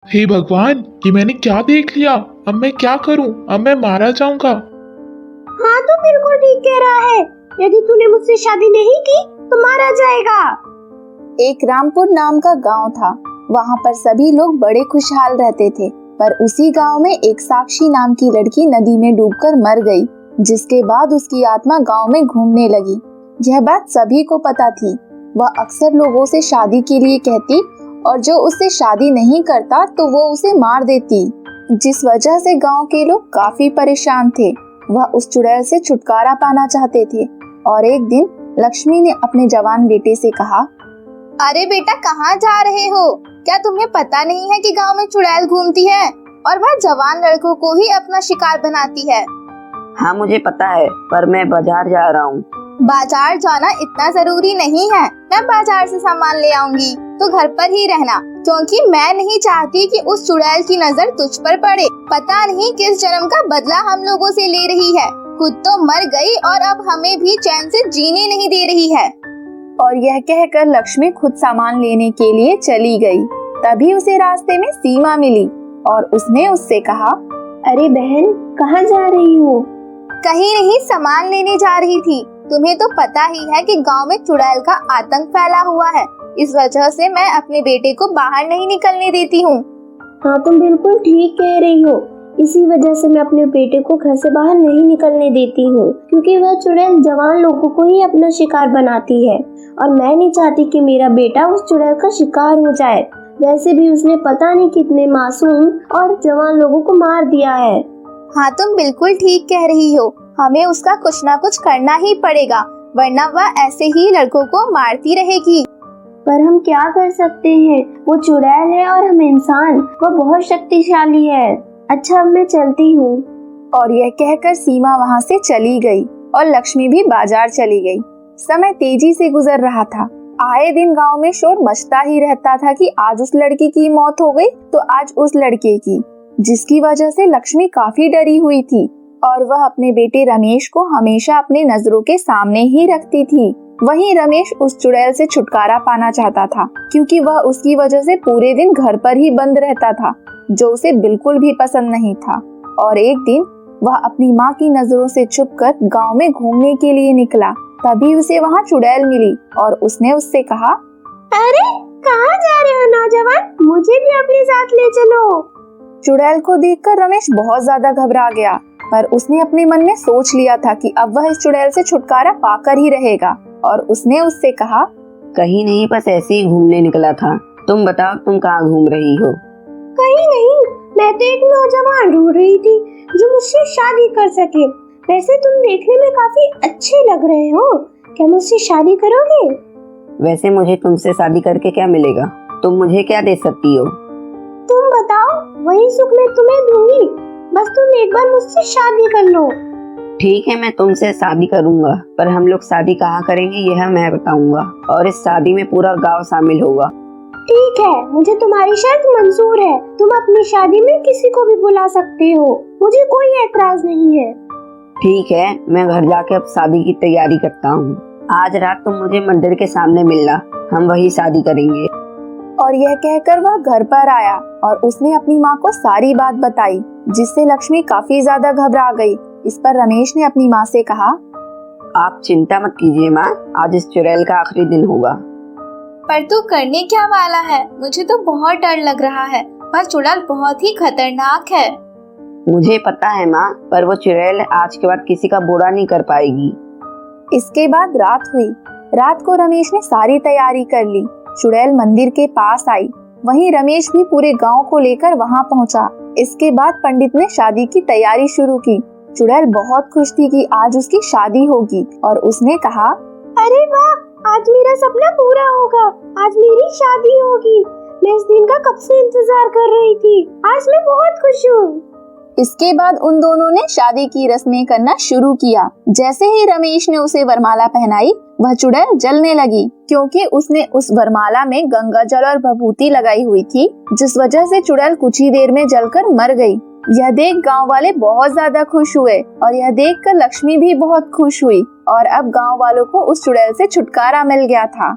हे भगवान, ये मैंने क्या देख लिया। अब मैं क्या करूं? अब मैं मारा जाऊंगा। हाँ तो बिल्कुल ठीक कह रहा है। यदि तूने मुझसे शादी नहीं की तो मारा जाएगा। एक रामपुर नाम का गांव था। वहां पर सभी लोग बड़े खुशहाल रहते थे। पर उसी गांव में एक साक्षी नाम की लड़की नदी में डूबकर मर गई, जिसके बाद उसकी आत्मा गांव में घूमने लगी। यह बात सभी को पता थी। वह अक्सर लोगों से शादी के लिए कहती और जो उससे शादी नहीं करता तो वो उसे मार देती, जिस वजह से गांव के लोग काफी परेशान थे। वह उस चुड़ैल से छुटकारा पाना चाहते थे। और एक दिन लक्ष्मी ने अपने जवान बेटे से कहा, अरे बेटा, कहाँ जा रहे हो? क्या तुम्हें पता नहीं है कि गांव में चुड़ैल घूमती है और वह जवान लड़कों को ही अपना शिकार बनाती है? हाँ मुझे पता है, पर मैं बाजार जा रहा हूँ। बाजार जाना इतना जरूरी नहीं है। मैं बाजार से सामान ले आऊंगी, तो घर पर ही रहना, क्योंकि मैं नहीं चाहती कि उस चुड़ैल की नजर तुझ पर पड़े। पता नहीं किस जन्म का बदला हम लोगों से ले रही है। खुद तो मर गई और अब हमें भी चैन से जीने नहीं दे रही है। और यह कहकर लक्ष्मी खुद सामान लेने के लिए चली गई। तभी उसे रास्ते में सीमा मिली और उसने उससे कहा, अरे बहन, कहाँ जा रही हो? कहीं नहीं, सामान लेने जा रही थी। तुम्हें तो पता ही है कि गांव में चुड़ैल का आतंक फैला हुआ है। इस वजह से मैं अपने बेटे को बाहर नहीं निकलने देती हूँ। हाँ तुम बिल्कुल ठीक कह रही हो। इसी वजह से मैं अपने बेटे को घर से बाहर नहीं निकलने देती हूँ, क्योंकि वह चुड़ैल जवान लोगों को ही अपना शिकार बनाती है और मैं नहीं चाहती कि मेरा बेटा उस चुड़ैल का शिकार हो जाए। वैसे भी उसने पता नहीं कितने मासूम और जवान लोगों को मार दिया है। हाँ तुम बिल्कुल ठीक कह रही हो। हमें उसका कुछ ना कुछ करना ही पड़ेगा, वरना वह ऐसे ही लड़कों को मारती रहेगी। पर हम क्या कर सकते हैं? वो चुड़ैल है और हम इंसान। वो बहुत शक्तिशाली है। अच्छा, अब मैं चलती हूँ। और यह कहकर सीमा वहाँ से चली गई और लक्ष्मी भी बाजार चली गई। समय तेजी से गुजर रहा था। आए दिन गांव में शोर मचता ही रहता था कि आज उस लड़की की मौत हो गई तो आज उस लड़के की, जिसकी वजह से लक्ष्मी काफी डरी हुई थी और वह अपने बेटे रमेश को हमेशा अपने नजरों के सामने ही रखती थी। वहीं रमेश उस चुड़ैल से छुटकारा पाना चाहता था, क्योंकि वह उसकी वजह से पूरे दिन घर पर ही बंद रहता था, जो उसे बिल्कुल भी पसंद नहीं था। और एक दिन वह अपनी माँ की नजरों से छुपकर गांव में घूमने के लिए निकला। तभी उसे वहाँ चुड़ैल मिली और उसने उससे कहा, अरे कहाँ जा रहे हो नौजवान? मुझे भी अपने साथ ले चलो। चुड़ैल को देखकर रमेश बहुत ज्यादा घबरा गया, पर उसने अपने मन में सोच लिया था कि अब वह इस चुड़ैल से छुटकारा पाकर ही रहेगा। और उसने उससे कहा, कहीं नहीं, बस ऐसे ही घूमने निकला था। तुम बताओ, तुम कहाँ घूम रही हो? कहीं नहीं, मैं तो एक नौजवान ढूंढ रही थी जो मुझसे शादी कर सके। वैसे तुम देखने में काफी अच्छे लग रहे हो। क्या मुझसे शादी करोगे? वैसे मुझे तुमसे शादी करके क्या मिलेगा? तुम मुझे क्या दे सकती हो? तुम बताओ, वही सुख मैं तुम्हें दूंगी। बस तुम एक बार मुझसे शादी कर लो। ठीक है, मैं तुमसे शादी करूंगा, पर हम लोग शादी कहाँ करेंगे यह मैं बताऊंगा, और इस शादी में पूरा गांव शामिल होगा। ठीक है, मुझे तुम्हारी शर्त मंजूर है। तुम अपनी शादी में किसी को भी बुला सकते हो, मुझे कोई एतराज नहीं है। ठीक है, मैं घर जाके अब शादी की तैयारी करता हूँ। आज रात तुम मुझे मंदिर के सामने मिलना, हम वही शादी करेंगे। और यह कहकर वह घर पर आया और उसने अपनी माँ को सारी बात बताई, जिससे लक्ष्मी काफी ज्यादा घबरा गई। इस पर रमेश ने अपनी माँ से कहा, आप चिंता मत कीजिए माँ, आज इस चुड़ैल का आखिरी दिन होगा। पर तू करने क्या वाला है? मुझे तो बहुत डर लग रहा है। वह चुड़ैल बहुत ही खतरनाक है। मुझे पता है माँ, पर वो चुड़ैल आज के बाद किसी का बुरा नहीं कर पाएगी। इसके बाद रात हुई। रात को रमेश ने सारी तैयारी कर ली। चुड़ैल मंदिर के पास आई। वहीं रमेश भी पूरे गांव को लेकर वहां पहुंचा। इसके बाद पंडित ने शादी की तैयारी शुरू की। चुड़ैल बहुत खुश थी कि आज उसकी शादी होगी और उसने कहा, अरे वाह, आज मेरा सपना पूरा होगा। आज मेरी शादी होगी। मैं इस दिन का कब से इंतजार कर रही थी। आज मैं बहुत खुश हूँ। इसके बाद उन दोनों ने शादी की रस्में करना शुरू किया। जैसे ही रमेश ने उसे वरमाला पहनाई, वह चुड़ैल जलने लगी, क्योंकि उसने उस वरमाला में गंगा जल और विभूति लगाई हुई थी, जिस वजह से चुड़ैल कुछ ही देर में जलकर मर गई। यह देख गांव वाले बहुत ज्यादा खुश हुए और यह देखकर लक्ष्मी भी बहुत खुश हुई और अब गांव वालों को उस चुड़ैल से छुटकारा मिल गया था।